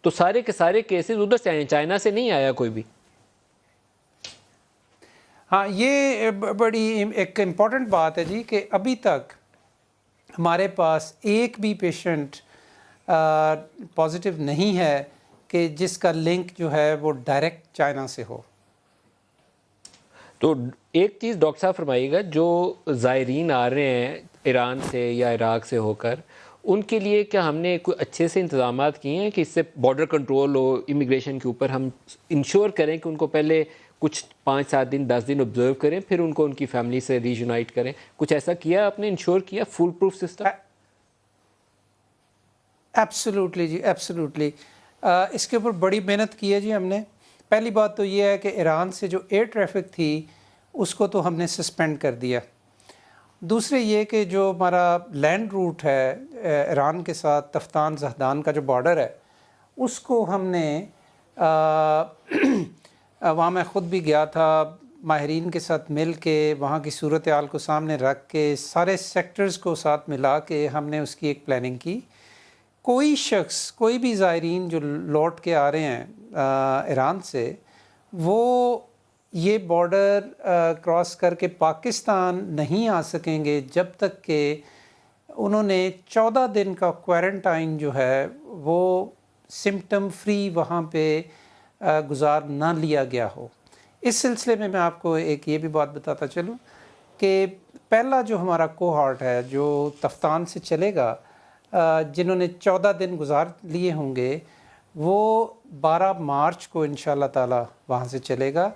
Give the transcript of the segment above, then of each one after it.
تو سارے کے سارے کیسز ادھر سے آئے ہیں, چائنا سے نہیں آیا کوئی بھی. ہاں یہ بڑی ایک امپورٹنٹ بات ہے جی کہ ابھی تک ہمارے پاس ایک بھی پیشنٹ پازیٹیو نہیں ہے کہ جس کا لنک جو ہے وہ ڈائریکٹ چائنا سے ہو. تو ایک چیز ڈاکٹر صاحب فرمائیے گا, جو زائرین آ رہے ہیں ایران سے یا عراق سے ہو کر, ان کے لیے کیا ہم نے کوئی اچھے سے انتظامات کیے ہیں کہ اس سے بارڈر کنٹرول ہو, امیگریشن کے اوپر ہم انشور کریں کہ ان کو پہلے کچھ 5-7 دن 10 دن آبزرو کریں, پھر ان کو ان کی فیملی سے ریجونائٹ کریں, کچھ ایسا کیا آپ نے, انشور کیا فول پروف سسٹم؟ ایبسلیوٹلی جی, ایبسلیوٹلی. اس کے اوپر بڑی محنت کی ہے جی ہم نے. پہلی بات تو یہ ہے کہ ایران سے جو ایئر ٹریفک تھی اس کو تو ہم نے سسپینڈ کر دیا. دوسرے یہ کہ جو ہمارا لینڈ روٹ ہے ایران کے ساتھ تفتان زہدان کا جو بارڈر ہے, اس کو ہم نے وہاں میں خود بھی گیا تھا, ماہرین کے ساتھ مل کے وہاں کی صورتحال کو سامنے رکھ کے سارے سیکٹرز کو ساتھ ملا کے ہم نے اس کی ایک پلاننگ کی. کوئی شخص, کوئی بھی زائرین جو لوٹ کے آ رہے ہیں ایران سے, وہ یہ بارڈر کراس کر کے پاکستان نہیں آ سکیں گے جب تک کہ انہوں نے 14 دن کا کوارنٹائن جو ہے وہ سمٹم فری وہاں پہ گزار نہ لیا گیا ہو. اس سلسلے میں آپ کو ایک یہ بھی بات بتاتا چلوں کہ پہلا جو ہمارا کوہارٹ ہے جو تفتان سے چلے گا, جنہوں نے 14 دن گزار لیے ہوں گے, وہ 12 مارچ کو انشاءاللہ تعالی وہاں سے چلے گا.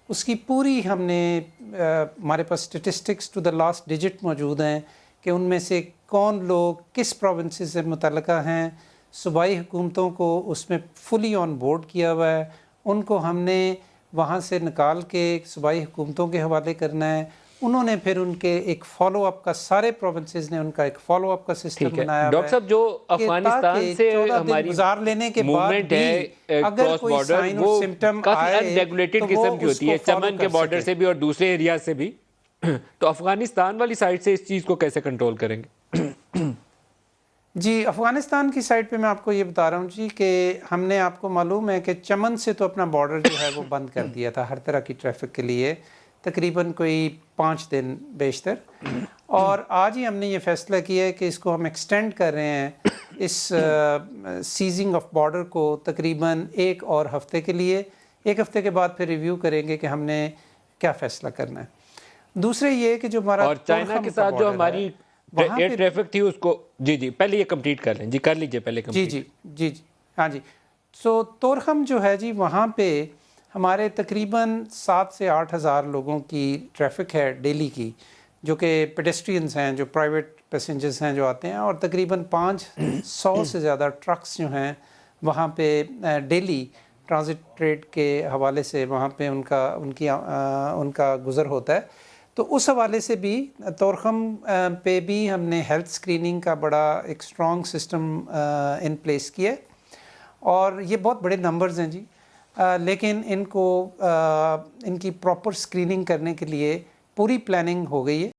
اس کی پوری ہم نے ہمارے پاس statistics to the last digit موجود ہیں کہ ان میں سے کون لوگ کس پروونسز سے متعلقہ ہیں. صوبائی حکومتوں کو اس میں فلی آن بورڈ کیا ہوا ہے, ان کو ہم نے وہاں سے نکال کے صوبائی حکومتوں کے حوالے کرنا ہے. انہوں نے پھر ان کے ایک فالو اپ کا, سارے پروونسز نے ان کا ایک فالو اپ کا سسٹم بنایا ہوا ہے. ڈاکٹر صاحب جو افغانستان سے ہماری گزار لینے کے بعد موومنٹ بھی ہے اگر کراس کوئی بارڈر, سائن اور وہ سمٹم کافی آئے ان ریگولیٹڈ تو قسم وہ کی اس ہوتی کو ہے, فالو چمن کے کر بارڈر سکے. سے بھی اور دوسرے ایریا سے بھی. تو افغانستان والی سائڈ سے اس چیز کو کیسے کنٹرول کریں گے؟ جی افغانستان کی سائڈ پہ میں آپ کو یہ بتا رہا ہوں جی کہ ہم نے, آپ کو معلوم ہے کہ چمن سے تو اپنا بارڈر جو ہے وہ بند کر دیا تھا ہر طرح کی ٹریفک کے لیے, تقریباً کوئی 5 دن بیشتر. اور آج ہی ہم نے یہ فیصلہ کیا ہے کہ اس کو ہم ایکسٹینڈ کر رہے ہیں, اس سیزنگ آف بارڈر کو تقریباً 1 اور ہفتے کے لیے. 1 ہفتے کے بعد پھر ریویو کریں گے کہ ہم نے کیا فیصلہ کرنا ہے. دوسرے یہ کہ جو ہمارا اور چائنا کے ساتھ جو ہماری ایئر ٹریفک تھی اس کو, جی پہلے یہ کمپلیٹ کر لیں جی, کر لیجئے پہلے کمپلیٹ. جی ہاں جی. سو تورخم جو ہے جی, وہاں پہ ہمارے تقریباً 7 سے 8 ہزار لوگوں کی ٹریفک ہے ڈیلی کی, جو کہ پیڈسٹرینز ہیں, جو پرائیویٹ پیسنجرز ہیں جو آتے ہیں, اور تقریباً 500 سے زیادہ ٹرکس جو ہیں وہاں پہ ڈیلی ٹرانزٹ ٹریڈ کے حوالے سے وہاں پہ ان کا گزر ہوتا ہے. تو اس حوالے سے بھی تورخم پہ بھی ہم نے ہیلتھ اسکریننگ کا بڑا ایک اسٹرانگ سسٹم ان پلیس کیا ہے, اور یہ بہت بڑے نمبرز ہیں جی, لیکن ان کی پراپر اسکریننگ کرنے کے لیے پوری پلاننگ ہو گئی ہے.